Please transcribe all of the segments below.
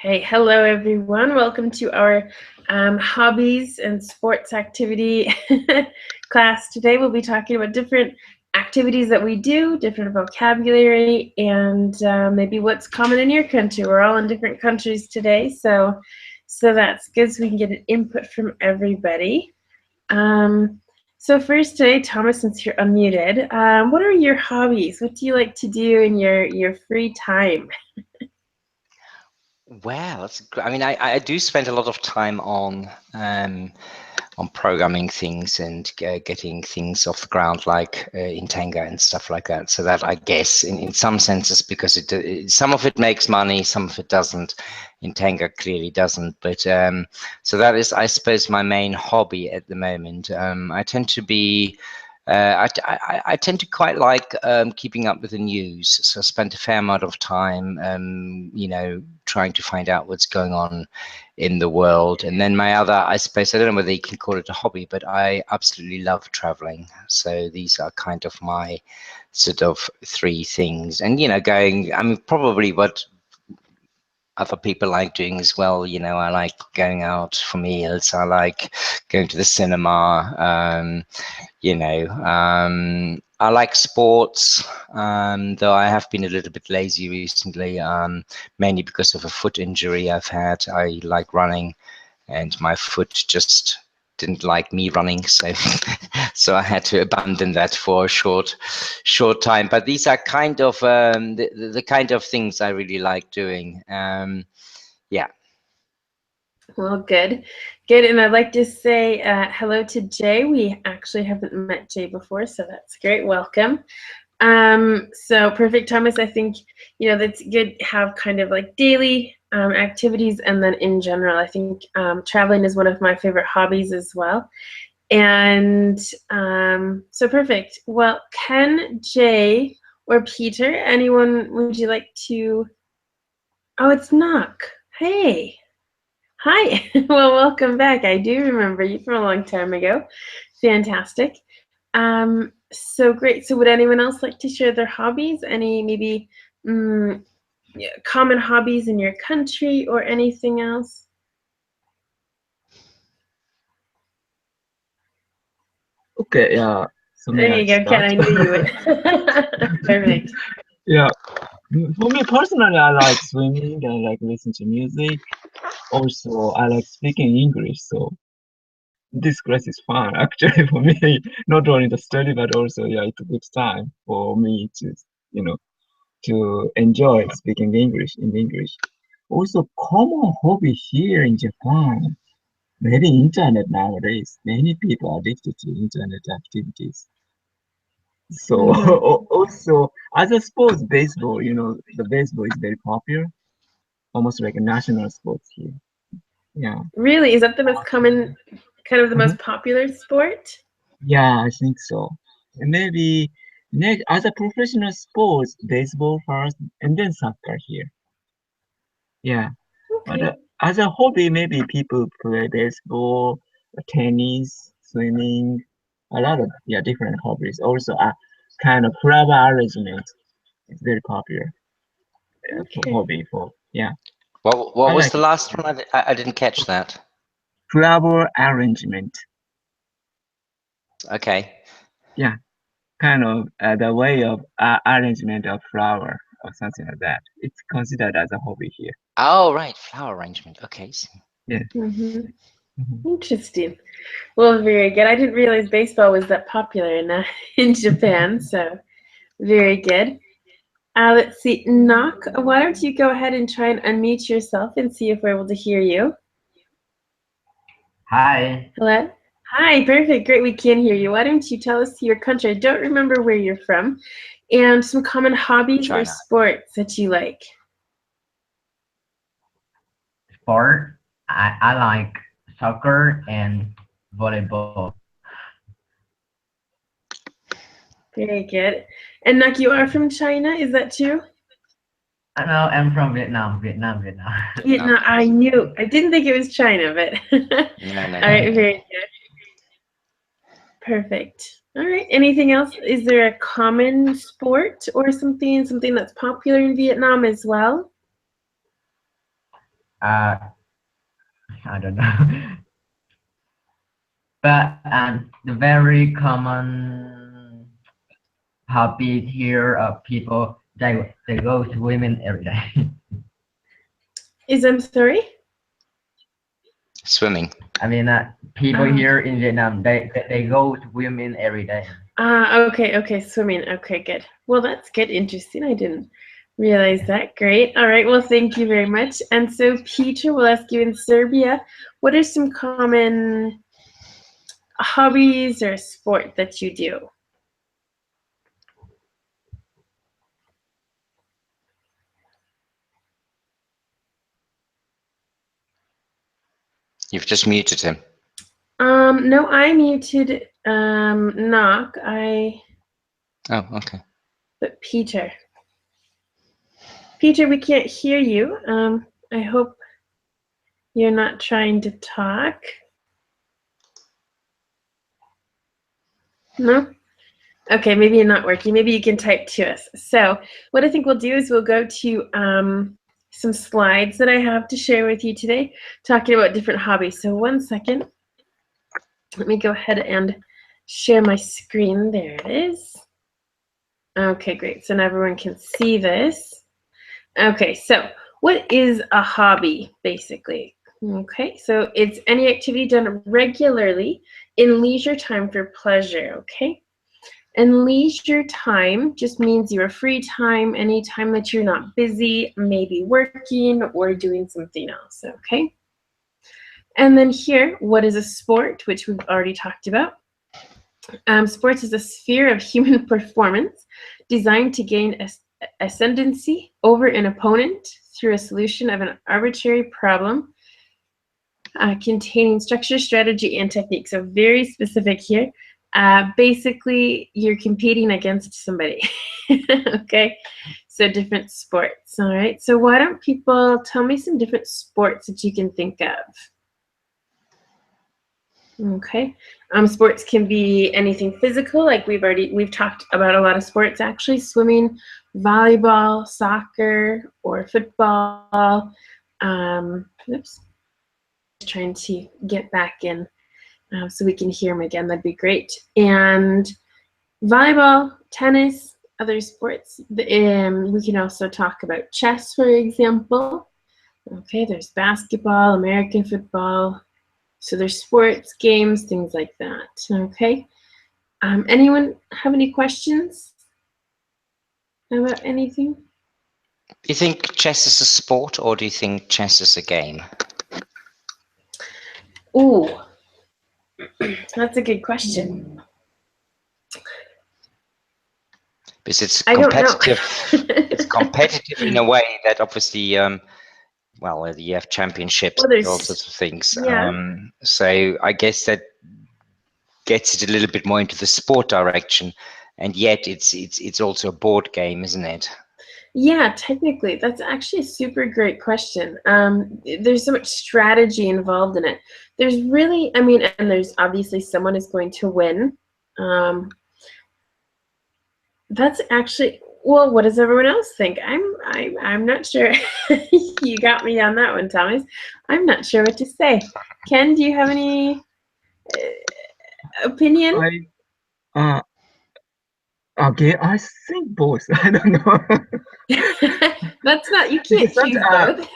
Hey, hello everyone. Welcome to our hobbies and sports activity class. Today we'll be talking about different activities that we do, different vocabulary, and maybe what's common in your country. We're all in different countries today, so that's good. So we can get an input from everybody. So first today, Thomas, since you're unmuted, what are your hobbies? What do you like to do in your free time? Well, I mean, I do spend a lot of time on programming things and getting things off the ground, like in Tenga and stuff like that. So that, I guess, in some senses, because some of it makes money, some of it doesn't. In Tenga, clearly doesn't. But so that is, I suppose, my main hobby at the moment. I tend to be. I tend to quite like keeping up with the news, so I spend a fair amount of time, trying to find out what's going on in the world. And then my other, I suppose, I don't know whether you can call it a hobby, but I absolutely love traveling. So these are kind of my sort of three things. And, probably what other people like doing as well. I like going out for meals. I like going to the cinema. I like sports, though I have been a little bit lazy recently, mainly because of a foot injury I've had. I like running, and my foot just didn't like me running, so so I had to abandon that for a short time. But these are kind of the kind of things I really like doing. Yeah. Well, good. And I'd like to say hello to Jay. We actually haven't met Jay before, so that's great. Welcome. So perfect, Thomas. I think, that's good to have kind of like daily activities, and then in general, I think traveling is one of my favorite hobbies as well. And so perfect. Well, Ken, Jay, or Peter, anyone, would you like to? Oh, it's Knock. Hey. Hi. Well, welcome back. I do remember you from a long time ago. Fantastic. So great. So would anyone else like to share their hobbies? Any maybe common hobbies in your country or anything else? Okay, yeah. So may There I you go, Ken. start? I knew you would. Perfect. Yeah. For me personally, I like swimming. I like listen to music. Also, I like speaking English. So this class is fun actually for me. Not only the study, but also yeah, it's a good time for me to you know to enjoy speaking English in English. Also, common hobby here in Japan. Maybe internet nowadays. Many people are addicted to internet activities. So also as a sports, baseball, the baseball is very popular, almost like a national sports here. Yeah. Really? Is that the most common, kind of the Mhm. most popular sport? Yeah, I think so. And maybe next, as a professional sports, baseball first, and then soccer here. Yeah. But Okay. as a hobby, maybe people play baseball, tennis, swimming, a lot of yeah different hobbies. Also, a kind of flower arrangement is very popular for Okay. hobby for yeah. What I was like the it. last one? I didn't catch that. Flower arrangement. Okay. Yeah, kind of the way of arrangement of flower or something like that. It's considered as a hobby here. Oh, right. Flower arrangement. Okay. Yeah. Mm-hmm. Mhm. Interesting. Well, very good. I didn't realize baseball was that popular in in Japan, so very good. Let's see, Knock, why don't you go ahead and try and unmute yourself and see if we're able to hear you. Hi. Hello? Hi, perfect, great, we can hear you. Why don't you tell us your country? I don't remember where you're from, and some common hobbies or China. sports that you like. Sport. I like soccer and volleyball. Very good. And Knock, you are from China, is that true? I know I'm from Vietnam. Vietnam. Vietnam. Vietnam, I knew. I didn't think it was China, but No. all right, very good. Perfect. All right. Anything else? Is there a common sport or something that's popular in Vietnam as well? I don't know. But the very common hobby here of people, they go swimming every day. I'm sorry? Swimming. I mean, people here in Vietnam, they go swimming every day. Okay, swimming. Okay, good. Well, that's good. Interesting. I didn't realize that. Great. All right. Well, thank you very much. And so, Peter, we'll ask you in Serbia, what are some common hobbies or sport that you do? You've just muted him. No, I muted Knock. Oh, okay. But Peter, we can't hear you. I hope you're not trying to talk. No? Okay, maybe you're not working. Maybe you can type to us. So what I think we'll do is we'll go to some slides that I have to share with you today, talking about different hobbies. So 1 second. Let me go ahead and share my screen. There it is. Okay, great. So now everyone can see this. Okay, so what is a hobby, basically? Okay, so it's any activity done regularly in leisure time for pleasure, okay? And leisure time just means your free time, any time that you're not busy, maybe working or doing something else, okay? And then here, what is a sport, which we've already talked about? Sports is a sphere of human performance designed to gain ascendancy over an opponent through a solution of an arbitrary problem containing structure, strategy, and technique. So very specific here. Basically, you're competing against somebody. Okay, so different sports. All right, so why don't people tell me some different sports that you can think of? Okay, sports can be anything physical, like we've talked about a lot of sports actually: swimming, volleyball, soccer, or football. Oops, trying to get back in so we can hear them again. That'd be great. And volleyball, tennis, other sports. We can also talk about chess, for example. Okay, there's basketball, American football. So there's sports, games, things like that. Okay. Anyone have any questions about anything? Do you think chess is a sport, or do you think chess is a game? Ooh, that's a good question. Because it's competitive. It's competitive in a way that obviously, well, you have championships, and all sorts of things. Yeah. So I guess that gets it a little bit more into the sport direction, and yet it's also a board game, isn't it? Yeah, technically, that's actually a super great question. There's so much strategy involved in it. There's really, I mean, and there's obviously someone is going to win. That's actually, well, what does everyone else think? I'm not sure. You got me on that one, Thomas. I'm not sure what to say. Ken, do you have any opinion? Okay, I think both. I don't know. That's not, you can't choose both.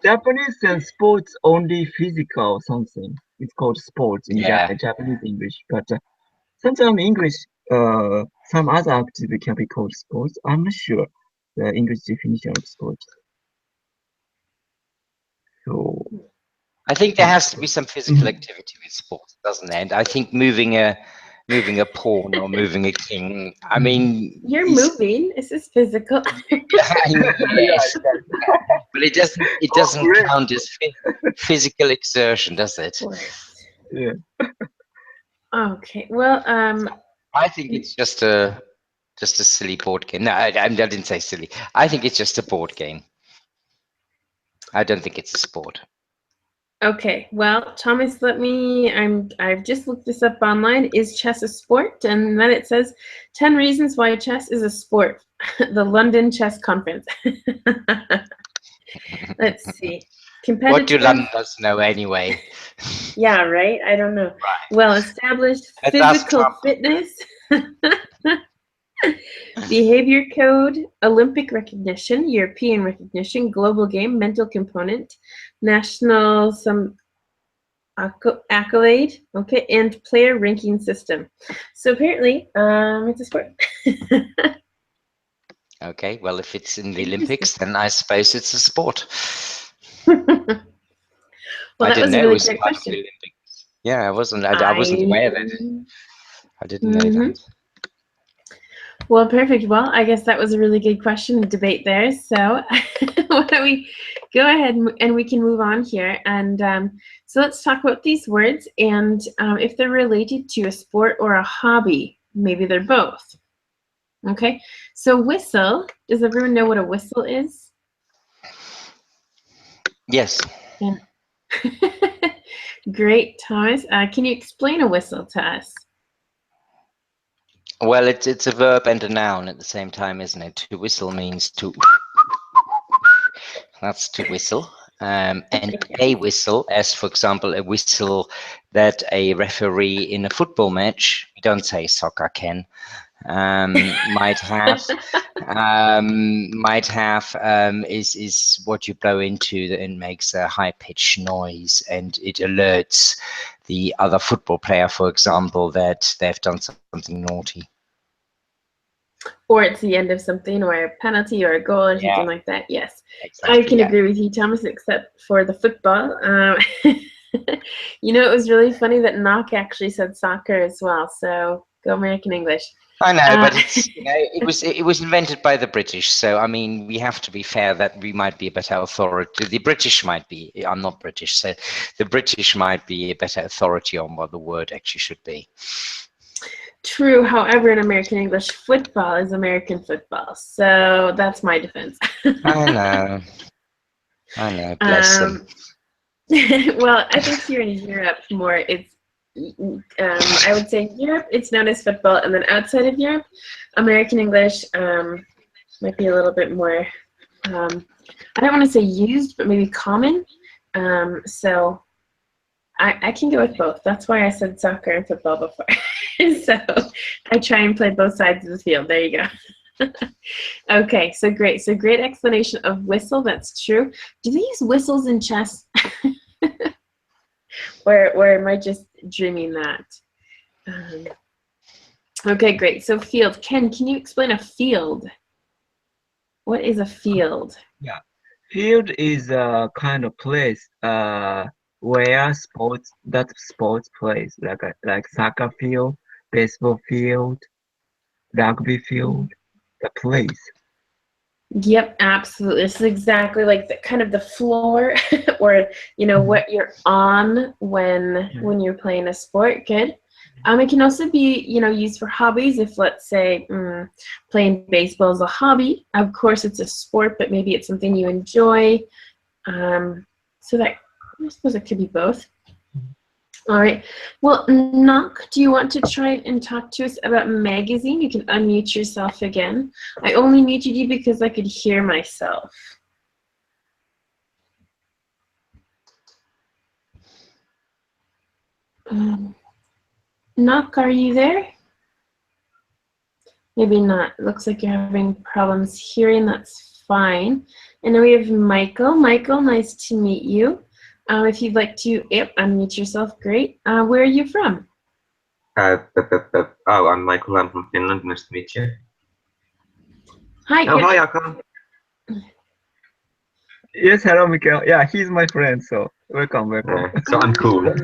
Japanese and sports only physical something. It's called sports in Japanese English. But sometimes English, some other activity can be called sports. I'm not sure the English definition of sports. So I think there has to be some physical activity with sports, doesn't there? And I think moving a pawn or moving a king. I mean, you're moving. This is physical. Yes, but it doesn't count as physical exertion, does it? Yeah. Okay. Well, I think it's just a silly board game. No, I didn't say silly. I think it's just a board game. I don't think it's a sport. Okay, well, Thomas, I've just looked this up online. Is chess a sport? And then it says 10 reasons why chess is a sport. The London Chess Conference. Let's see. Competitive. What do Londoners know anyway? Yeah, right? I don't know. Right. Well-established Let's ask physical Trump. fitness, behavior code, Olympic recognition, European recognition, global game, mental component, national accolade, okay, and player ranking system. So apparently, it's a sport. Okay, well, if it's in the Olympics, then I suppose it's a sport. Well, I that didn't was a know it really was great part of the question. Olympics. Yeah, I wasn't aware of it. I didn't know that. Well, perfect. Well, I guess that was a really good question and debate there. So why don't we go ahead and we can move on here. And so let's talk about these words and if they're related to a sport or a hobby. Maybe they're both. Okay. So whistle. Does everyone know what a whistle is? Yes. Yeah. Great, Thomas. Can you explain a whistle to us? Well, it's a verb and a noun at the same time, isn't it? To whistle means to. That's to whistle. And a whistle, as for example, a whistle that a referee in a football match, we don't say soccer, Ken, might have is what you blow into and makes a high-pitched noise, and it alerts the other football player, for example, that they've done something naughty. Or it's the end of something, or a penalty, or a goal, or something like that. Yes, exactly, I can agree with you, Thomas, except for the football. You know, it was really funny that Knock actually said soccer as well. So go American English. I know, but it's, you know, it was invented by the British, so I mean, we have to be fair that we might be a better authority. The British might be. I'm not British, so the British might be a better authority on what the word actually should be. True. However, in American English, football is American football, so that's my defense. I know. Bless them. Well, I think here in Europe, more it's. I would say in Europe, it's known as football, and then outside of Europe, American English might be a little bit more. I don't want to say used, but maybe common. So I can go with both. That's why I said soccer and football before. So I try and play both sides of the field. There you go. Okay, so great. So great explanation of whistle. That's true. Do they use whistles in chess? or am I just dreaming that? Okay, great. So field. Ken, can you explain a field? What is a field? Yeah, field is a kind of place where sports plays, like soccer field, baseball field, rugby field, the place. Yep, absolutely. This is exactly like the kind of the floor or you know what you're on when you're playing a sport. Good. It can also be, you know, used for hobbies. If let's say playing baseball is a hobby, of course it's a sport, but maybe it's something you enjoy. So that I suppose it could be both. All right. Well, Knock, do you want to try and talk to us about magazine? You can unmute yourself again. I only muted you because I could hear myself. Knock, are you there? Maybe not. Looks like you're having problems hearing. That's fine. And then we have Michael. Michael, nice to meet you. If you'd like to unmute yourself, great. Where are you from? I'm Michael. I'm from Finland. Nice to meet you. Hi. Oh, hi, Akon. Yes, hello, Mikael. Yeah, he's my friend, so welcome. So I'm cool.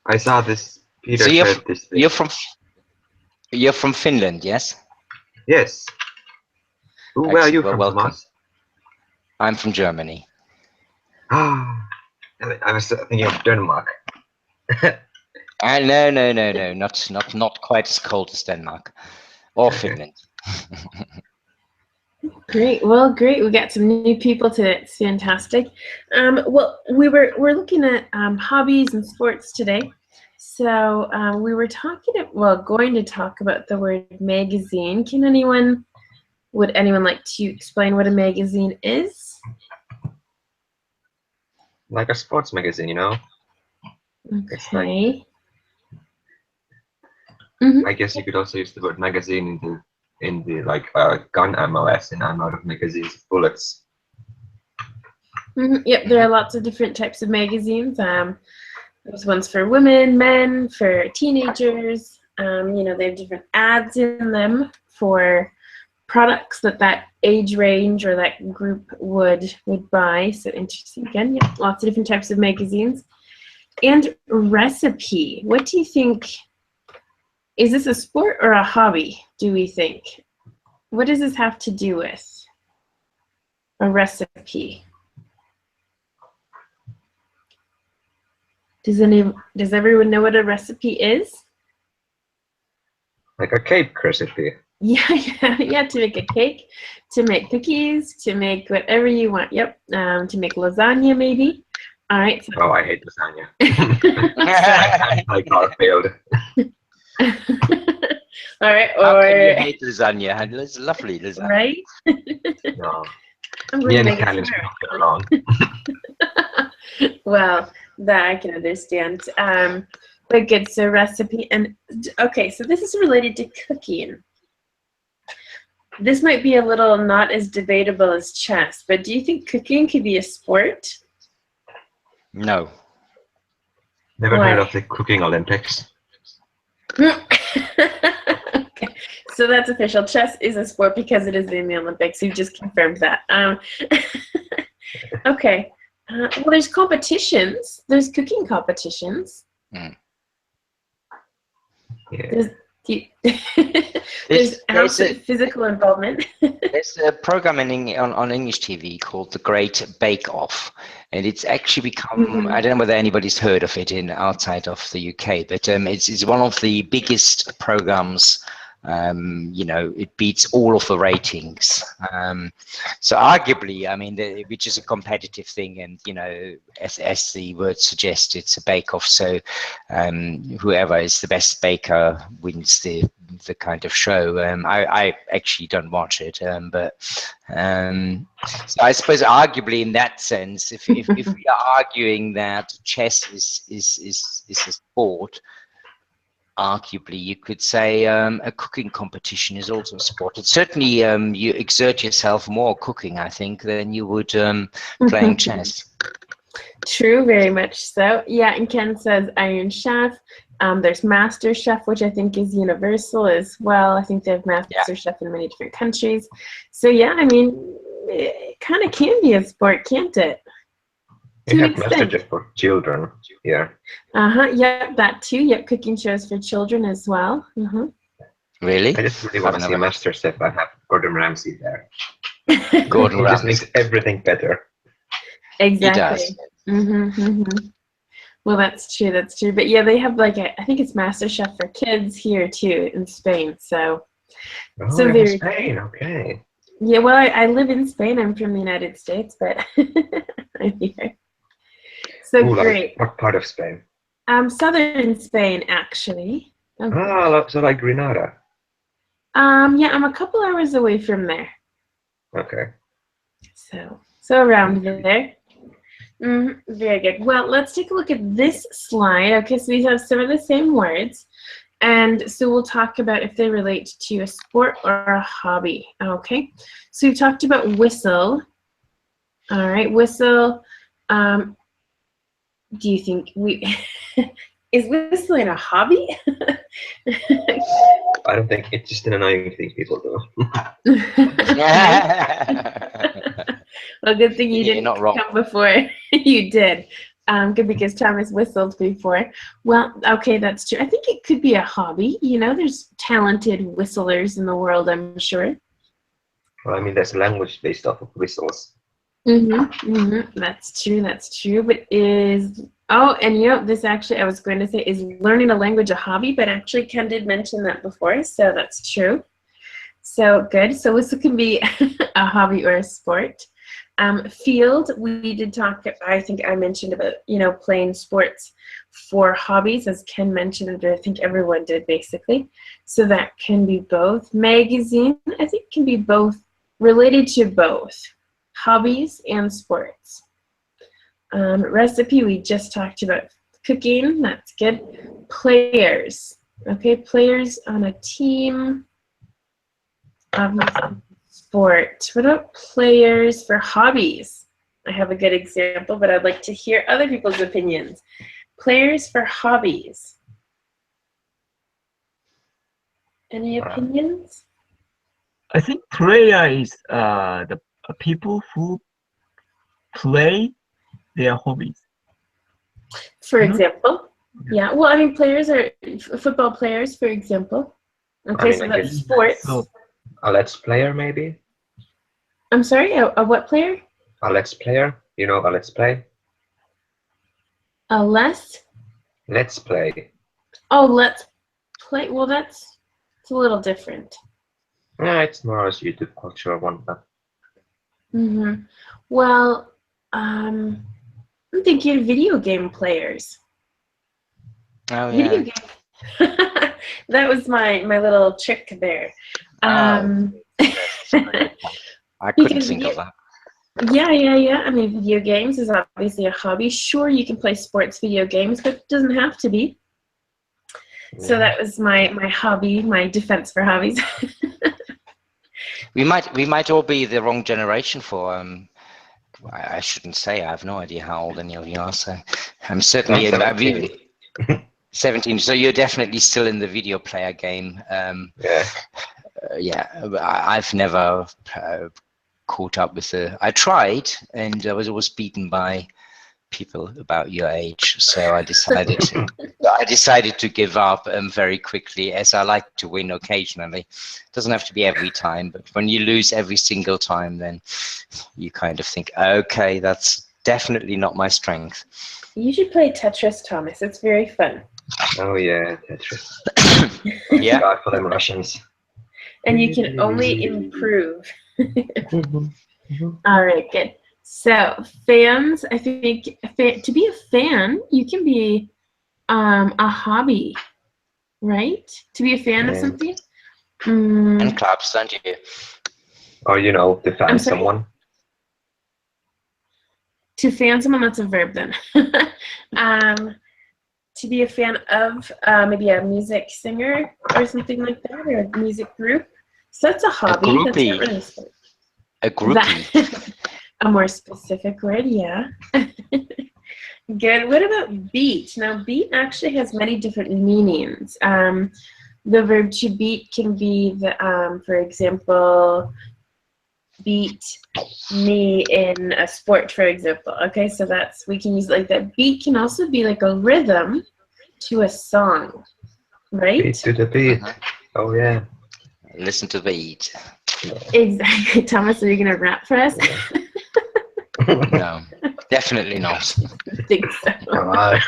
I saw this Peter So said this thing. You're from Finland, yes? Yes. Where are you from, Thomas? I'm from Germany. Ah, I was thinking of Denmark. No, not quite as cold as Denmark or Finland. Great. Well, great. We got some new people today. It's fantastic. Well, we're looking at hobbies and sports today. So we were going to talk about the word magazine. Would anyone like to explain what a magazine is? like a sports magazine, you know. It's like, Okay. Mhm. I guess you could also use the word magazine in the like gun ammo, as in ammo of magazines of bullets. Yep, there are lots of different types of magazines. There's ones for women, men, for teenagers. You know, they have different ads in them for products that age range or that group would buy. So interesting. Again, yeah, lots of different types of magazines. And recipe. What do you think? Is this a sport or a hobby, do we think? What does this have to do with? A recipe. Does everyone know what a recipe is? Like a cake recipe. Yeah, to make a cake, to make cookies, to make whatever you want. Yep, to make lasagna maybe. All right. So. Oh, I hate lasagna. I failed. All right. How can you hate lasagna? It's lovely lasagna. Right? No. I'm Me going and to make Italians it don't get along. Well, that I can understand. But good. So recipe and okay. So this is related to cooking. This might be a little not as debatable as chess, but do you think cooking could be a sport? No. Never Why? heard of the cooking Olympics. Okay, so that's official. Chess is a sport because it is in the Olympics. You just confirmed that. Okay. Well, there's competitions. There's cooking competitions. Mm. Yeah. There's absolute physical involvement. There's a program on English TV called The Great Bake Off, and it's actually become, I don't know whether anybody's heard of it outside of the UK, but it's one of the biggest programs. You know, it beats all of the ratings. So arguably, I mean, which is a competitive thing, and you know, as the word suggests, it's a bake-off. So whoever is the best baker wins the kind of show. I actually don't watch it, but so I suppose arguably in that sense, if we are arguing that chess is a sport, arguably you could say a cooking competition is also a sport. It's certainly you exert yourself more cooking, I think, than you would playing chess. True, very much so. Yeah, and Ken says Iron Chef. There's Master Chef, which I think is universal as well. I think they have Master Chef in many different countries. So yeah, I mean, it kind of can be a sport, can't it? You have Master Chef for children here. Yeah, that too. Yep, cooking shows for children as well. Really? I just really want to see Master Chef. I have Gordon Ramsay there. Gordon Ramsay just Ramsay makes everything better. Exactly. He does. Well, that's true. That's true. But yeah, they have like I think it's Master Chef for kids here too in Spain. So, so very Spain. Okay. Yeah. Well, I live in Spain. I'm from the United States, but I'm here. So great. What part of Spain? Southern Spain, actually. Okay. Ah, so like Granada. Yeah, I'm a couple hours away from there. Okay. So around there. Very good. Well, let's take a look at this slide. Okay, so we have some of the same words, and so we'll talk about if they relate to a sport or a hobby. Okay, so we talked about whistle. All right, whistle. Do you think is whistling a hobby? I don't think it's just an annoying thing people do. Well, good thing you didn't come before you did. Good, because Thomas whistled before. Well, okay, that's true. I think it could be a hobby. You know, there's talented whistlers in the world, I'm sure. Well, I mean, there's a language based off of whistles. That's true. That's true. But and you know, this actually, I was going to say, is learning a language a hobby? But actually, Ken did mention that before, so that's true. So good. So whistle can be a hobby or a sport. Field, we did talk. I think I mentioned about playing sports for hobbies, as Ken mentioned, and I think everyone did basically. So that can be both. Magazine, I think, can be both, related to both hobbies and sports. Recipe, we just talked about cooking. That's good. Players. Okay, players on a team of sport. What about players for hobbies? I have a good example, but I'd like to hear other people's opinions. Players for hobbies. Any opinions? I think player is the people who play their hobbies. For example, yeah. Well, I mean, players are football players, for example. Okay, so that's sports. So, A let's player, maybe? I'm sorry, a what player? A let's player? You know a let's play? A less? Let's play. Oh, let's play. Well, it's a little different. Yeah, it's more as YouTube culture one, but Well, I'm thinking video game players. Oh Video yeah. game. That was my little trick there. I couldn't think of that. Yeah. I mean, video games is obviously a hobby. Sure, you can play sports video games, but it doesn't have to be. So that was my hobby, my defense for hobbies. We might all be the wrong generation for I shouldn't say. I have no idea how old any of you are. So I'm certainly 17. So you're definitely still in the video player game. I've never caught up with I tried, and I was always beaten by people about your age. So I decided to give up very quickly, as I like to win occasionally. It doesn't have to be every time, but when you lose every single time, then you kind of think, okay, that's definitely not my strength. You should play Tetris, Thomas. It's very fun. Oh yeah, Tetris. Yeah. God for them Russians. And you can only improve. All right, good. So fans, I think to be a fan, you can be a hobby, right? To be a fan of something. And clubs, don't you? Or to fan someone. To fan someone, that's a verb then. To be a fan of maybe a music singer or something like that, or a music group. So that's a hobby. A that's not really sport. A groupie. A more specific word, yeah. Good. What about beat? Now, beat actually has many different meanings. The verb to beat can be for example, beat me in a sport, for example. Okay, so we can use it like that. Beat can also be like a rhythm to a song, right? Beat to the beat. Oh yeah. Listen to the beat. Exactly. Thomas, are you gonna rap for us? No, definitely not. I think so. Come on.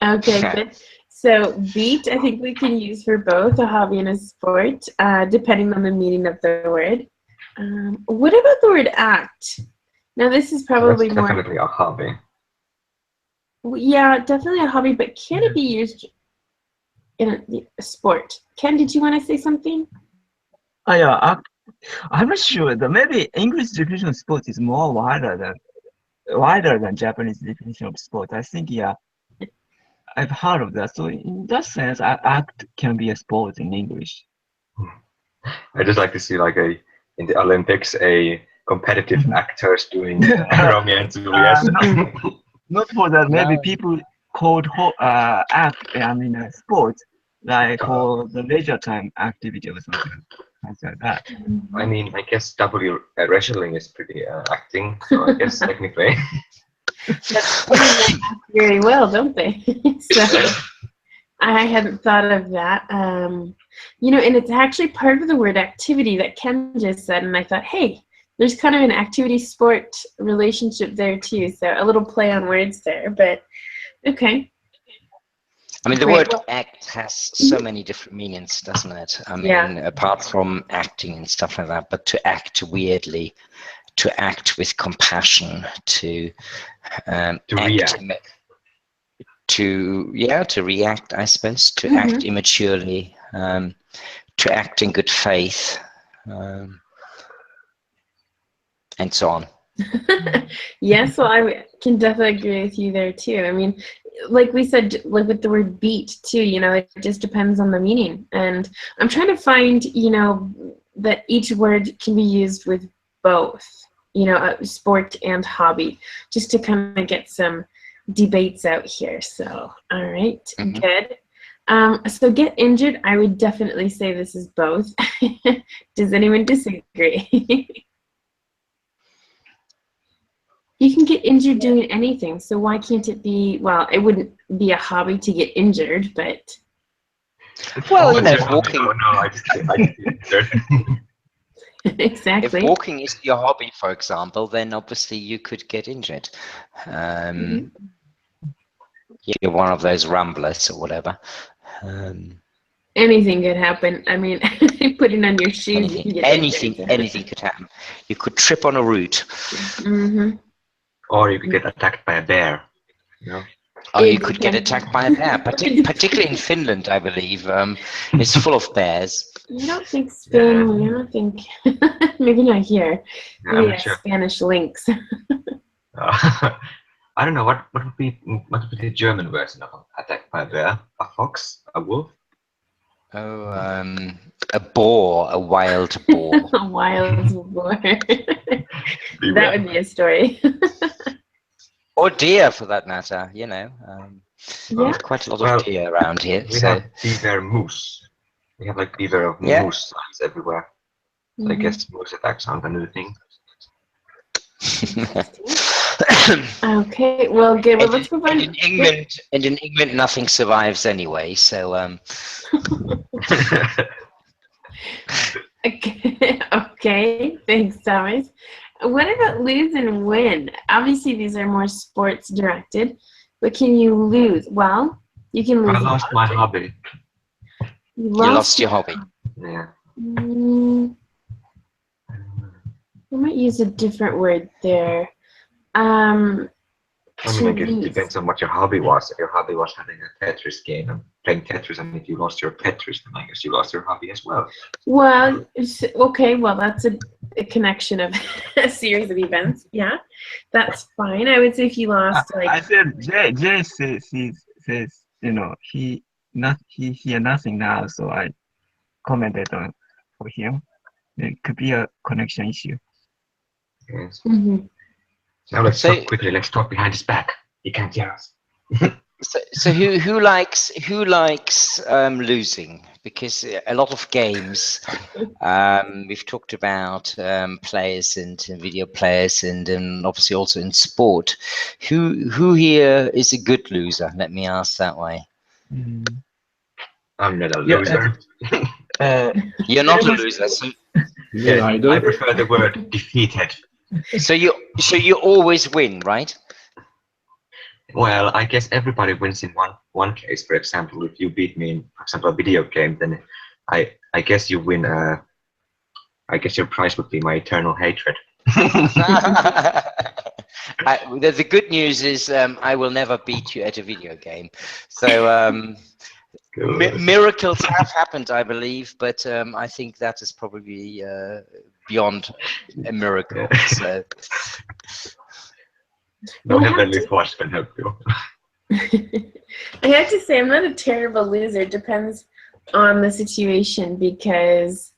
Okay, good. So beat, I think we can use for both a hobby and a sport, depending on the meaning of the word. What about the word act? Now this is probably That's definitely a hobby. Yeah, definitely a hobby, but can it be used in a sport? Ken, did you want to say something? Yeah, I'm not sure. Maybe English definition of sport is more wider than Japanese definition of sport. I think I've heard of that. So in that sense, act can be a sport in English. I just like to see in the Olympics a competitive actors doing Romeo and Juliet. Not for that. Maybe people called act. I mean, sport, like for the leisure time activity or something like that. I mean, I guess wrestling is pretty acting, so I guess technically. That's very well, don't they? So I hadn't thought of that. And it's actually part of the word activity that Ken just said, and I thought, hey, there's kind of an activity-sport relationship there too, so a little play on words there, but okay. I mean, the word act has so many different meanings, doesn't it? I mean, apart from acting and stuff like that, but to act weirdly, to act with compassion, to react. To react, I suppose, to act immaturely, to act in good faith, and so on. Yes, well, I can definitely agree with you there too. I mean, like we said, like with the word beat too, it just depends on the meaning. And I'm trying to find, that each word can be used with both, sport and hobby, just to kind of get some debates out here. So, all right, good. So get injured, I would definitely say this is both. Does anyone disagree? You can get injured doing anything, so why can't it be, well, it wouldn't be a hobby to get injured, but... Well, walking. No, I just Exactly. If walking is your hobby, for example, then obviously you could get injured. You're one of those ramblers or whatever. Anything could happen. I mean, putting on your shoes, you can get injured. Anything could happen. You could trip on a root. Or you could get attacked by a bear. Or you could get attacked by a bear, particularly in Finland, I believe. It's full of bears. I don't think Spain, I don't think, maybe not here. Maybe sure. Spanish lynx. I don't know, what would be the German version of attacked by a bear? A fox? A wolf? Oh, a boar, a wild boar. A wild boar. That would be a story. Or deer, for that matter, There's quite a lot of deer around here. We have beaver moose. We have like beaver of moose signs everywhere. So I guess moose attacks aren't a new thing. Okay, well, good. Well, let's move on. In England, nothing survives anyway. So. Okay, thanks, Thomas. What about lose and win? Obviously, these are more sports directed, but can you lose? Well, you can lose. I lost my hobby. You lost your hobby. Yeah. I might use a different word there. I mean, I guess it depends on what your hobby was. If your hobby was having a Tetris game and playing Tetris, and if you lost your Tetris, then I guess you lost your hobby as well. Well, okay, well, that's a connection of a series of events. Yeah, that's fine. I would say if you lost, like... I said, Jay says, he hear nothing now, so I commented on for him. It could be a connection issue. Yes. Now let's talk quickly. Let's talk behind his back. He can't hear us. So who likes losing? Because a lot of games, we've talked about players and video players, and obviously also in sport. Who here is a good loser? Let me ask that way. I'm not a loser. You're not a loser. So, I prefer the word defeated. So you always win, right? Well, I guess everybody wins in one case. For example, if you beat me in, for example, a video game, then I guess you win. I guess your prize would be my eternal hatred. The good news is I will never beat you at a video game. So miracles have happened, I believe, but I think that is probably beyond a miracle. So. No heavenly force can help you. I have to say, I'm not a terrible loser. It depends on the situation, because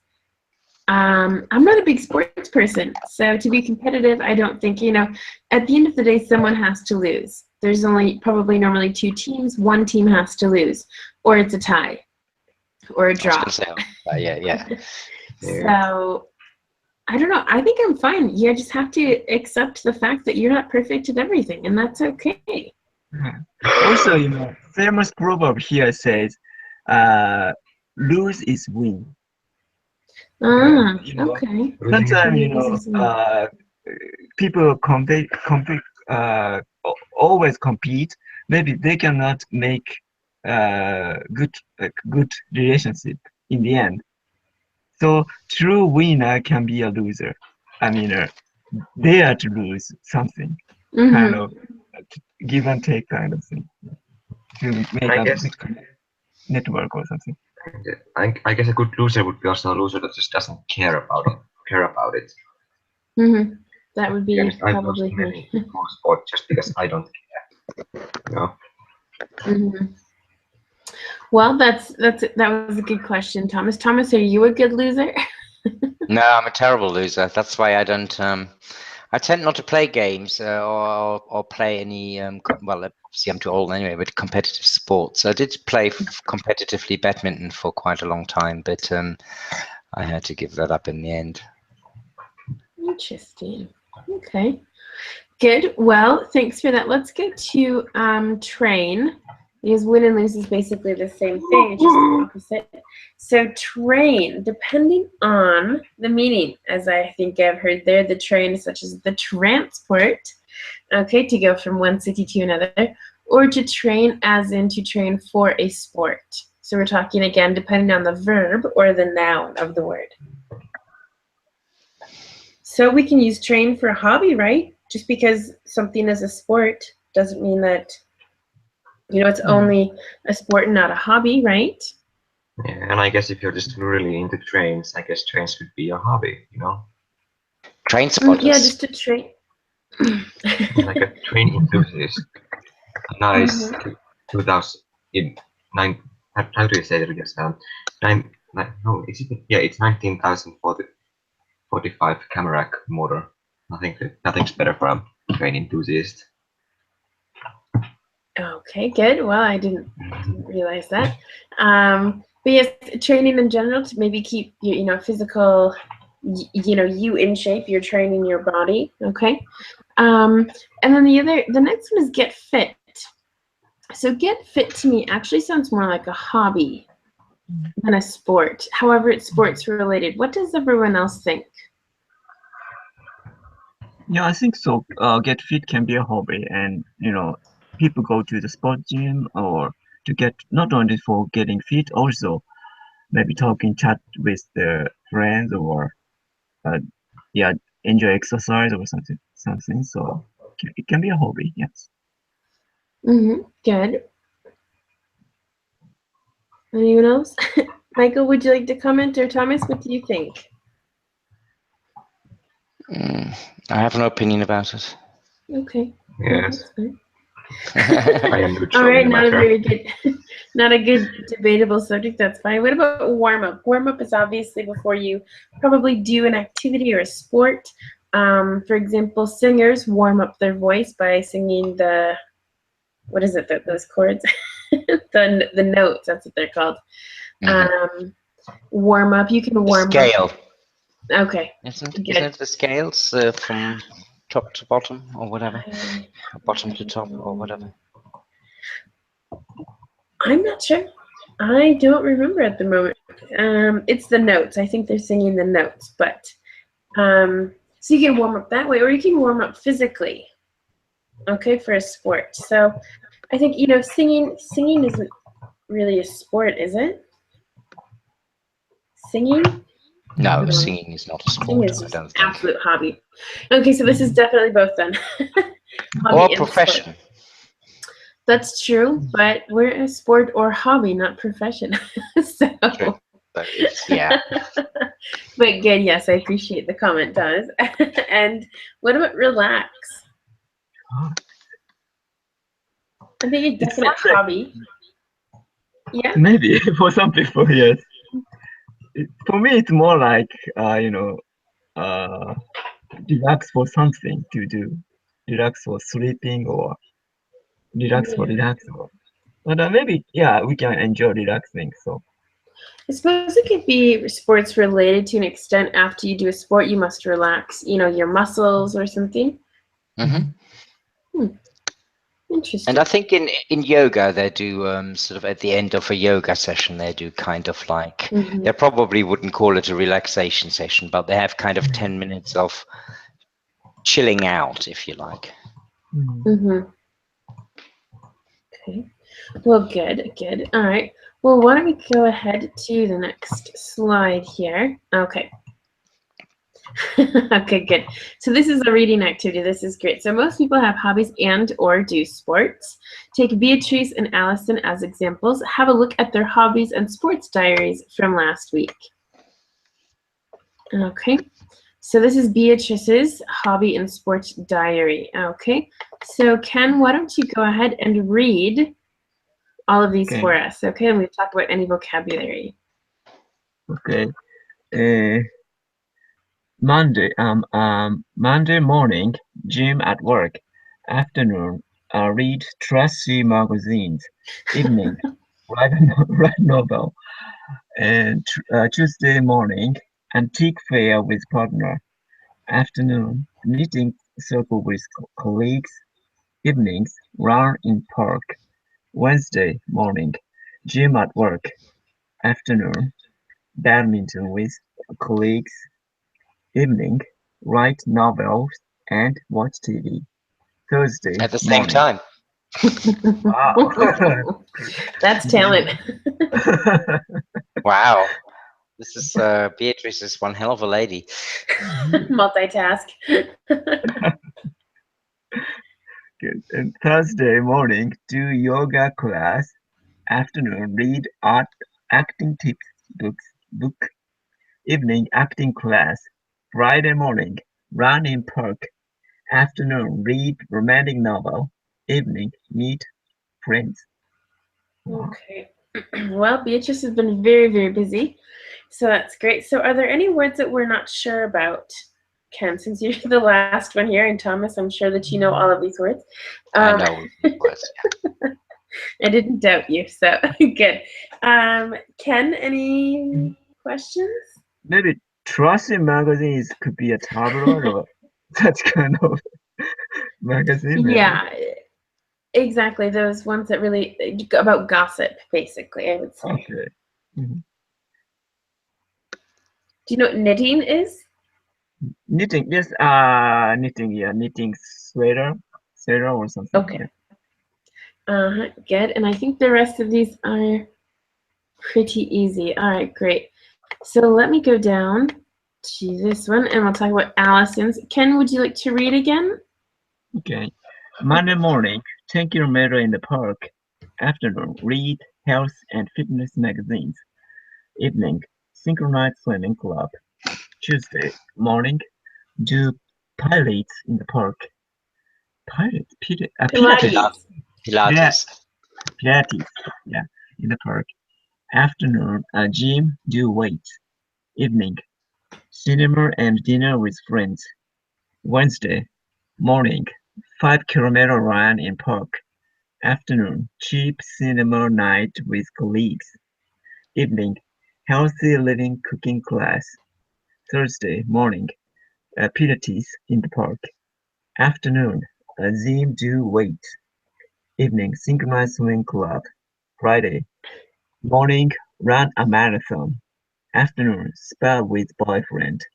I'm not a big sports person. So to be competitive, I don't think, at the end of the day, someone has to lose. There's probably normally two teams. One team has to lose, or it's a tie, or a draw. Yeah. So I don't know. I think I'm fine. You just have to accept the fact that you're not perfect at everything, and that's okay. Also, famous proverb here says, lose is win. Okay. Sometimes, people always compete. Maybe they cannot make good relationship in the end. So true winner can be a loser. I mean, dare to lose something, kind of give and take kind of thing, to make a network or something. I guess a good loser would be also a loser that just doesn't care about it. That would be Yes, I've lost probably many me. for sport just because I don't care. You know? Mhm. Well, that was a good question, Thomas. Thomas, are you a good loser? No, I'm a terrible loser. That's why I don't. I tend not to play games or play any. Well, obviously I'm too old anyway. But competitive sports. I did play competitively badminton for quite a long time, but I had to give that up in the end. Interesting. Okay. Good. Well, thanks for that. Let's go to train, because win and lose is basically the same thing, it's just the opposite. So train, depending on the meaning, as I think I've heard there, the train such as the transport, okay, to go from one city to another, or to train as in to train for a sport. So we're talking again depending on the verb or the noun of the word. So we can use train for a hobby, right? Just because something is a sport doesn't mean that, you know, it's only a sport and not a hobby, right? Yeah, and I guess if you're just really into trains, I guess trains would be your hobby, you know? Train spotters. Yeah, just to train. Like a train enthusiast. A nice 2000 in nine. How do you say that again? No, is it? Yeah, it's 19,045 Camarac motor. Nothing's better for a train enthusiast. Okay, good. Well, I didn't realize that. But yes, training in general to maybe keep you know, physical, you know, you in shape. You're training your body. Okay. And then the next one is get fit. So get fit to me actually sounds more like a hobby than a sport. However, it's sports related. What does everyone else think? Yeah, I think so. Get fit can be a hobby, and you know, people go to the sport gym or to get not only for getting fit, also maybe talking chat with their friends or uh, yeah, enjoy exercise or something. So it can be a hobby. Yes. Good. Anyone else? Michael, would you like to comment, or Thomas, what do you think? I have no opinion about it. Okay. Yes. That's fine. I am neutral All right, in the not a matter. very good, not a good debatable subject. That's fine. What about warm up? Warm up is obviously before you probably do an activity or a sport. For example, singers warm up their voice by singing the, what is it? Those chords, the notes. That's what they're called. Warm up. You can The warm scale. up. Okay. Isn't it the scales from top to bottom or whatever, bottom to top or whatever? I'm not sure. I don't remember at the moment. It's the notes. I think they're singing the notes, but so you can warm up that way, or you can warm up physically. Okay, for a sport. So I think, you know, singing isn't really a sport, is it? Singing? No, singing is not a Singing sport. is I just don't think. absolute hobby. Okay, so this is definitely both then. Hobby Or and profession. sport. That's true, but we're a sport or hobby, not profession. So. True. But it's, yeah. But good, yes, I appreciate the comment, Thomas. And what about relax? I think a definite sounds like- hobby. Yeah. Maybe for some people, yes. For me, it's more like you know, relax for something to do, relax for sleeping or relax for relaxing. But maybe yeah, we can enjoy relaxing. So I suppose it could be sports related to an extent. After you do a sport, you must relax, you know, your muscles or something. Interesting. And I think in yoga they do sort of at the end of a yoga session they do kind of like they probably wouldn't call it a relaxation session, but they have kind of 10 minutes of chilling out, if you like. Okay. Well, good. All right. Well, why don't we go ahead to the next slide here? Okay. Okay, good. So this is a reading activity. This is great. So most people have hobbies and or do sports. Take Beatrice and Allison as examples. Have a look at their hobbies and sports diaries from last week. Okay. So this is Beatrice's Hobby and Sports Diary. Okay. So Ken, why don't you go ahead and read all of these for us, okay? And we'll talk about any vocabulary. Okay. Monday morning, gym at work. Afternoon, read trashy magazines. Evening, write novel. And Tuesday morning, antique fair with partner. Afternoon, knitting circle with colleagues. Evenings, run in park. Wednesday morning, gym at work. Afternoon, badminton with colleagues. Evening, write novels and watch TV. Thursday At the same morning. time. Wow. That's talent. Wow. This is Beatrice is one hell of a lady. Multitask. Good. And Thursday morning, do yoga class. Afternoon, read art acting tips book. Evening, acting class. Friday morning, run in park. Afternoon, read romantic novel. Evening, meet friends. Wow. Okay. Well, Beatrice has been very, very busy. So that's great. So are there any words that we're not sure about, Ken? Since you're the last one here, and Thomas, I'm sure that you know all of these words. I know these words. Yeah. I didn't doubt you, so good. Ken, any questions? Maybe trashy magazines could be a tabloid or that kind of magazine. Maybe. Yeah, exactly. Those ones that really about gossip, basically, I would say. Okay. Mhm. Do you know what knitting is? Knitting, yes, knitting, yeah, knitting sweater or something. Okay. Good. And I think the rest of these are pretty easy. All right, great. So let me go down to this one, and we'll talk about Allison's. Ken, would you like to read again? Okay. Monday morning, 10 kilometers in the park. Afternoon, read health and fitness magazines. Evening, synchronized swimming club. Tuesday morning, do pilates in the park. Pilates? Pilates. Pilates. Pilates, yeah, in the park. Afternoon, gym, do weights. Evening, cinema and dinner with friends. Wednesday morning, 5-kilometer run in park. Afternoon, cheap cinema night with colleagues. Evening, healthy living cooking class. Thursday morning, Pilates in the park. Afternoon, gym do weight. Evening, synchronized swim club. Friday morning, run a marathon. Afternoon, spa with boyfriend.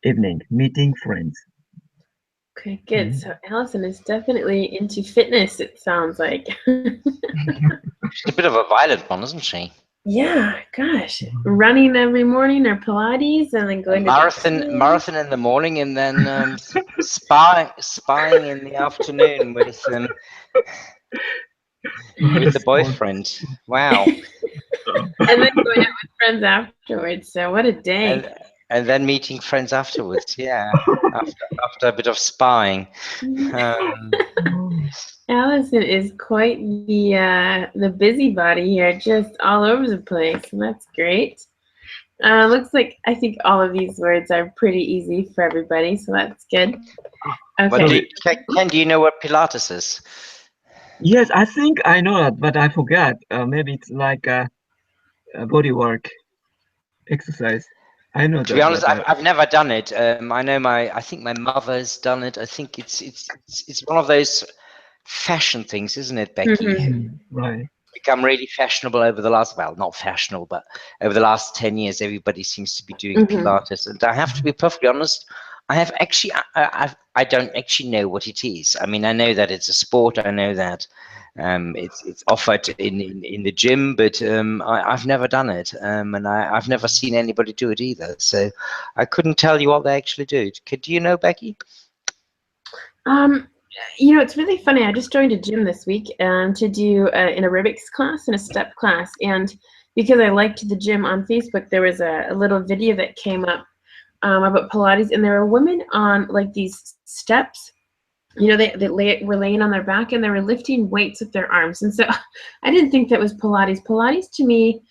Evening, meeting friends. Okay, good. So Allison is definitely into fitness, it sounds like. She's a bit of a violent one, isn't she? Yeah, gosh. Running every morning or Pilates and then going to marathon in the morning and then spying in the afternoon with the boyfriend. Wow. And then going out with friends afterwards. So what a day. And then meeting friends afterwards, yeah. after a bit of spying. Allison is quite the busybody here, just all over the place, and that's great. Looks like I think all of these words are pretty easy for everybody, so that's good. Okay. Ken, do you know what Pilates is? Yes, I think I know it, but I forgot. Maybe it's like a body work exercise. I know that. To be honest, I've never done it. I know I think my mother's done it. I think it's one of those fashion things, isn't it, Becky? Mm-hmm. Right. Become really fashionable over the last, well, not fashionable, but over the last 10 years, everybody seems to be doing Pilates. And I have to be perfectly honest, I have actually, I don't actually know what it is. I mean, I know that it's a sport. I know that it's offered in the gym, but I've never done it, and I've never seen anybody do it either. So I couldn't tell you what they actually do. Do you know, Becky? You know, it's really funny. I just joined a gym this week to do an aerobics class and a step class, and because I liked the gym on Facebook, there was a little video that came up about Pilates, and there were women on like these steps. You know, were laying on their back and they were lifting weights with their arms. And so I didn't think that was Pilates. Pilates to me,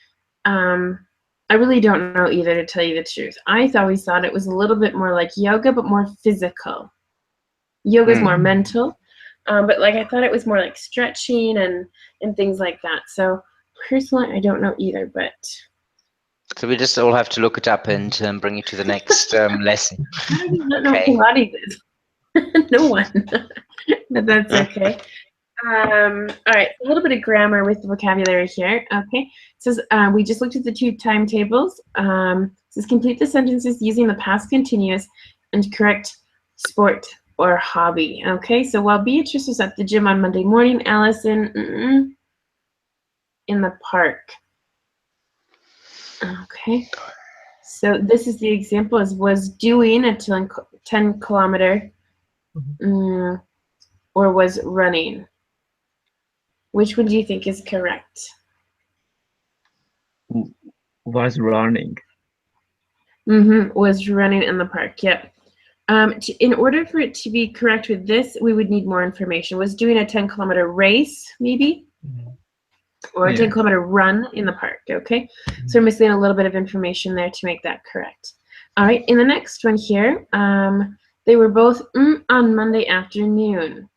I really don't know either, to tell you the truth. I always thought it was a little bit more like yoga, but more physical. Yoga's more mental, but like I thought it was more like stretching and things like that. So personally, I don't know either, but. So we just all have to look it up and bring it to the next lesson. I do not know what Pilates is. No one. But that's okay. All right, a little bit of grammar with the vocabulary here. Okay, it says we just looked at the 2 timetables. It says complete the sentences using the past continuous and correct sport or hobby. Okay, so while Beatrice was at the gym on Monday morning, Allison in the park. Okay, so this is the example: was doing a 10 kilometer or was running. Which one do you think is correct? Was running. Was running in the park. Yep. In order for it to be correct with this, we would need more information. Was doing a 10-kilometer race, maybe? Or a 10-kilometer run in the park, okay? So we're missing a little bit of information there to make that correct. All right, in the next one here, they were both on Monday afternoon.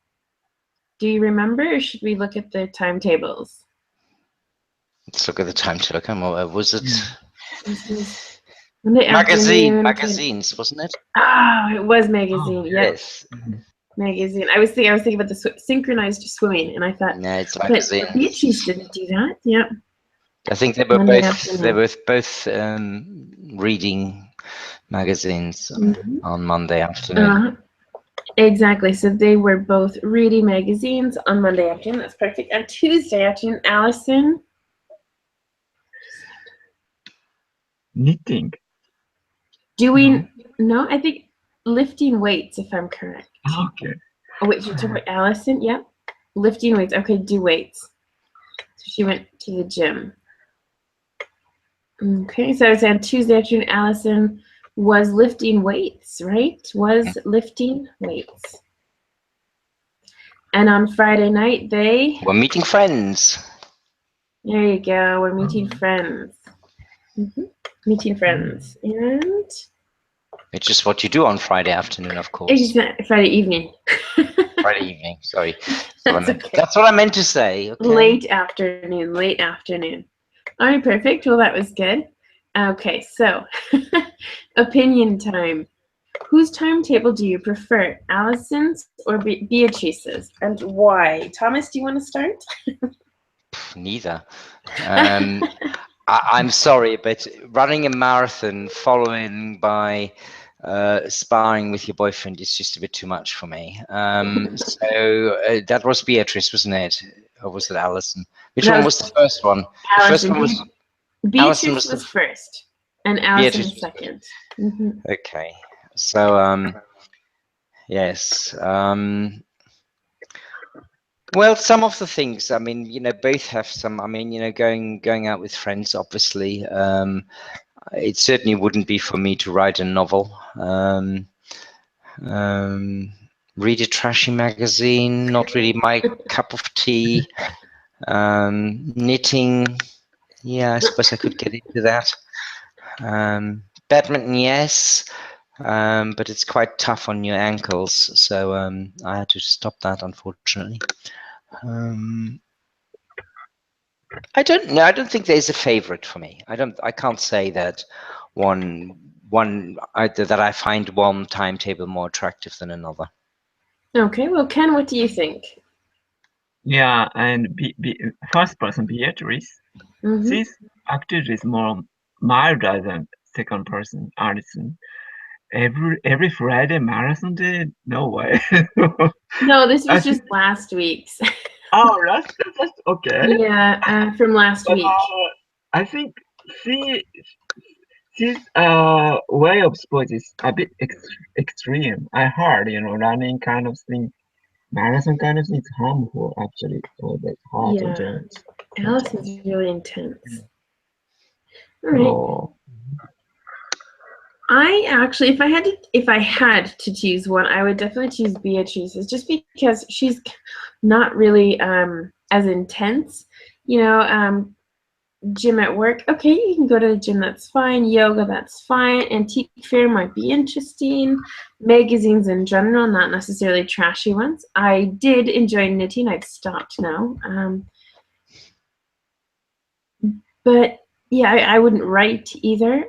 Do you remember, or should we look at the timetables? Let's look at the timetable. Come on, was it? Monday afternoon. Magazines, wasn't it? Oh, it was magazine. Yes. Magazine. I was thinking about the synchronized swimming, and I thought, no, it's magazine. But Beatrice didn't do that. Yep. I think they were both reading magazines on Monday afternoon. Exactly. So they were both reading magazines on Monday afternoon. That's perfect. And Tuesday afternoon, Allison. Knitting. Doing no, I think lifting weights, if I'm correct. Okay. Oh wait, you're talking about Allison? Yep. Lifting weights. Okay, do weights. So she went to the gym. Okay, so I was saying Tuesday afternoon, Allison was lifting weights, right? Was lifting weights. And on Friday night, they were meeting friends. There you go. We're meeting friends. Meeting friends. And it's just what you do on Friday afternoon, of course. Exactly. Friday evening. Friday evening. Sorry. That's what I meant to say. Okay. Late afternoon. Late afternoon. All right, perfect. Well, that was good. Okay, so opinion time. Whose timetable do you prefer, Allison's or Beatrice's, and why? Thomas, do you want to start? Neither. I'm sorry, but running a marathon following by sparring with your boyfriend is just a bit too much for me. So that was Beatrice, wasn't it? Or was it Allison? Which one was the first one? Allison. The first one was Beatrice was first, and Allison was second. Okay. So, yes. Well, some of the things, I mean, you know, both have some, I mean, you know, going out with friends, obviously, it certainly wouldn't be for me to write a novel. Read a trashy magazine, not really my cup of tea. Knitting, yeah, I suppose I could get into that. Badminton, yes, but it's quite tough on your ankles, so I had to stop that, unfortunately. I don't know. I don't think there's a favorite for me. I can't say that that I find one timetable more attractive than another. Okay, well, Ken, what do you think? Yeah, and first person Beatrice, this activity is more milder than second person Allison. Every Friday marathon day? No way. No, this was just last week's. Oh, that's okay. Yeah, from last week. I think this way of sport is a bit extreme. I heard, you know, running kind of thing, marathon kind of thing is harmful actually for the heart and joints. Allison's really intense. All right. I actually, if I had to choose one, I would definitely choose Beatrice's, just because she's not really as intense. You know, gym at work, okay, you can go to the gym, that's fine. Yoga, that's fine. Antique fair might be interesting. Magazines in general, not necessarily trashy ones. I did enjoy knitting. I've stopped now. But yeah, I wouldn't write either.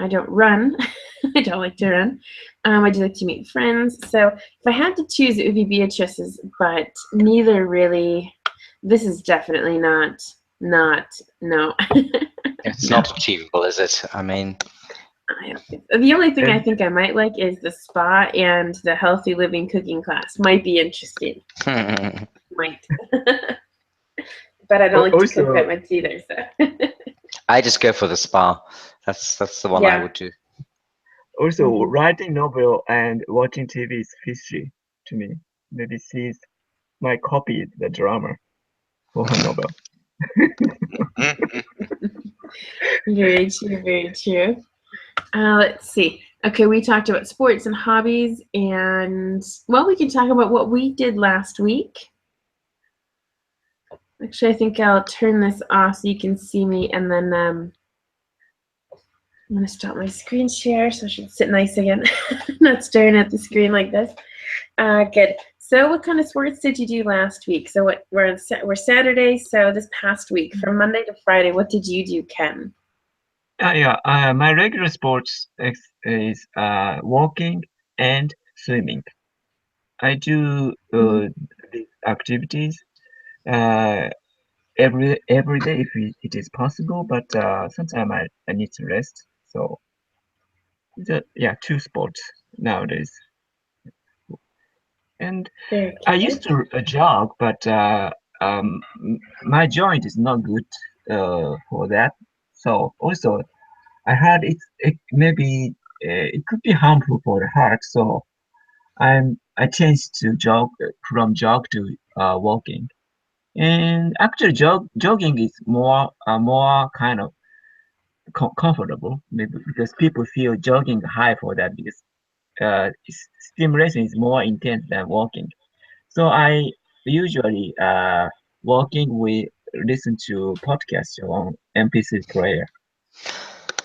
I don't run. I don't like to run. I do like to meet friends. So if I had to choose, it would be Beatrice's, but neither really. This is definitely not no. It's No. not achievable, is it? I mean, The only thing I think I might like is the spa and the healthy living cooking class. Might be interesting. Might. But I don't like to cook Also, that much either. So. I just go for the spa. That's the one I Yeah. would do. Also, Mhm. writing novel and watching TV is fishy to me. Maybe she's might copy the drama for her novel. Very true, very true. Let's see. Okay, we talked about sports and hobbies, and well, we can talk about what we did last week. Actually, I think I'll turn this off so you can see me, and then I'm going to stop my screen share so I should sit nice again, not staring at the screen like this. Good. So, what kind of sports did you do last week? So, we're Saturday, so this past week, from Monday to Friday, what did you do, Ken? My regular sports is walking and swimming. I do these activities uh, every day if it is possible, but sometimes I need to rest. So yeah, two sports nowadays. And Very I used good. to jog, but my joint is not good for that. So also I heard it maybe it could be harmful for the heart. So I changed to jog to walking. And actually, jogging is more kind of comfortable, maybe because people feel jogging high for that because stimulation is more intense than walking. So I usually walking we listen to podcasts on MP3 player.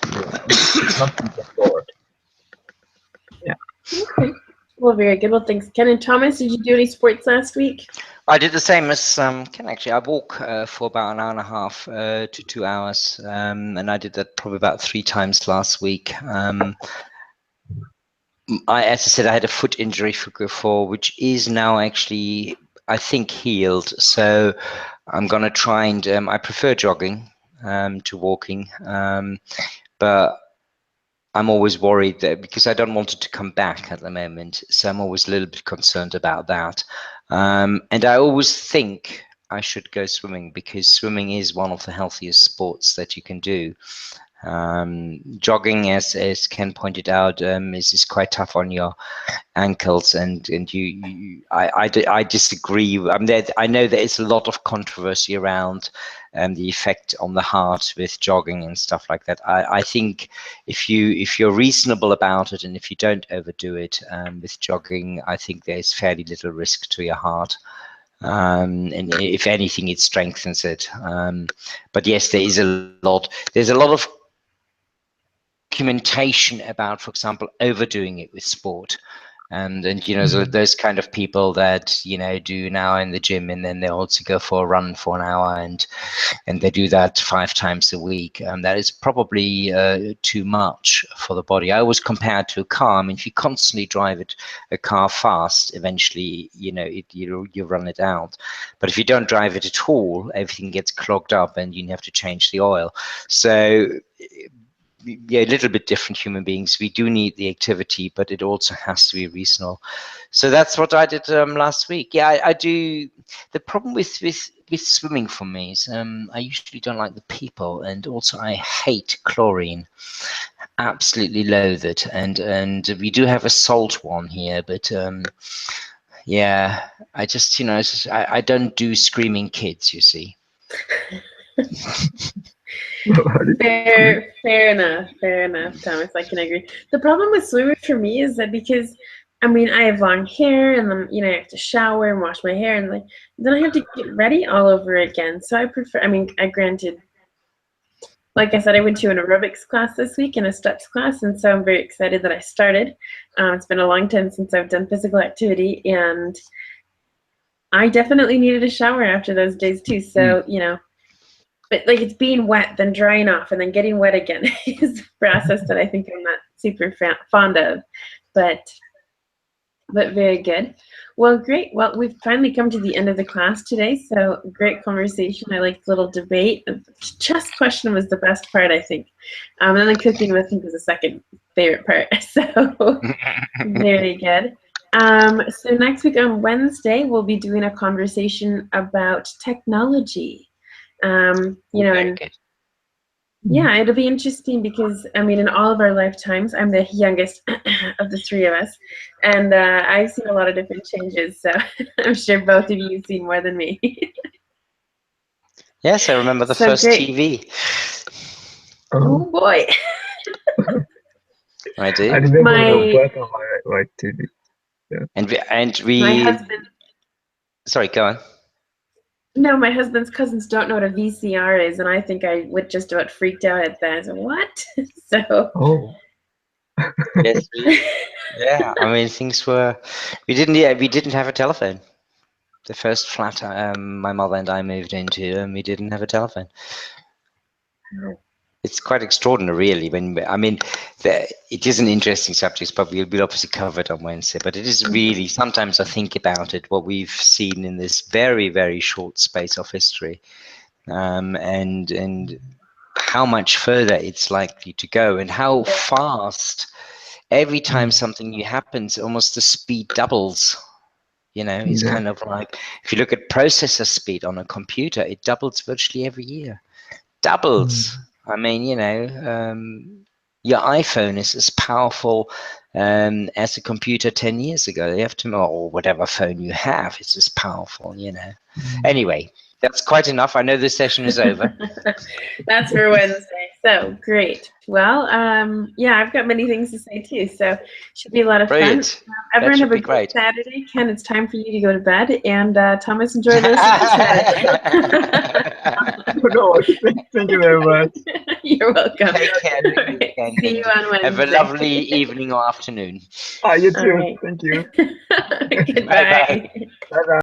So it's not too bored. Yeah. Okay. Well, very good. Well, thanks, Ken. And Thomas, did you do any sports last week? I did the same as Ken, actually. I walk for about an hour and a half to 2 hours, and I did that probably about 3 times last week. As I said, I had a foot injury for which is now actually, I think, healed. So I'm going to try and I prefer jogging to walking, but I'm always worried that because I don't want it to come back at the moment, so I'm always a little bit concerned about that. And I always think I should go swimming because swimming is one of the healthiest sports that you can do. Jogging, as Ken pointed out, is quite tough on your ankles, and I disagree. I know there is a lot of controversy around the effect on the heart with jogging and stuff like that. I think if you're reasonable about it and if you don't overdo it with jogging, I think there's fairly little risk to your heart. And if anything, it strengthens it. But yes, there's a lot of documentation about, for example, overdoing it with sport. And those kind of people that do now in the gym, and then they also go for a run for an hour, and they do that 5 times a week. That is probably too much for the body. I always compare it to a car. I mean, if you constantly drive a car fast, eventually you run it out. But if you don't drive it at all, everything gets clogged up, and you have to change the oil. So yeah, a little bit different human beings. We do need the activity, but it also has to be reasonable. So that's what I did last week. Yeah, I do. The problem with swimming for me is I usually don't like the people, and also I hate chlorine. Absolutely loathe it. And we do have a salt one here, but yeah, I just I don't do screaming kids, you see. Fair enough, Thomas. I can agree. The problem with swimming for me is that because I mean I have long hair and then I have to shower and wash my hair and like then I have to get ready all over again. So I prefer. I mean, granted, like I said, I went to an aerobics class this week and a steps class, and so I'm very excited that I started. It's been a long time since I've done physical activity, and I definitely needed a shower after those days too. So but like it's being wet, then drying off, and then getting wet again is a process that I think I'm not super fond of, but very good. Well, great. Well, we've finally come to the end of the class today, so great conversation. I liked the little debate. The chess question was the best part, I think. And then the cooking, I think, was the second favorite part. So very good. So next week on Wednesday, we'll be doing a conversation about technology. Yeah, it'll be interesting because, I mean, in all of our lifetimes, I'm the youngest of the three of us, and I've seen a lot of different changes, so I'm sure both of you have seen more than me. Yes, I remember the first great. TV. Oh, boy. I do. I remember the black and white TV. Yeah. And we my husband. Sorry, go on. No, my husband's cousins don't know what a VCR is, and I think I would just about freaked out at that. I said, what? So. Oh. Yes. Yeah. I mean, things were. We didn't have a telephone. The first flat my mother and I moved into, and we didn't have a telephone. No. It's quite extraordinary, really. It is an interesting subject, but we'll obviously cover it on Wednesday. But it is really, sometimes I think about it, what we've seen in this very, very short space of history, and how much further it's likely to go, and how fast every time something new happens, almost the speed doubles. It's kind of like, if you look at processor speed on a computer, it doubles virtually every year. Doubles. I mean, your iPhone is as powerful as a computer 10 years ago. You have to know, or whatever phone you have is as powerful, Anyway, that's quite enough. I know this session is over. That's for Wednesday. So great. Well, yeah, I've got many things to say too. So should be a lot of Brilliant. fun. Everyone have a great Saturday. Ken, it's time for you to go to bed, and Thomas, enjoy the rest of your Saturday. No, thank you very much. You're welcome. Take care. Right. See you on Wednesday. Have a lovely evening or afternoon. You too. Right. Thank you. Goodbye. Bye-bye.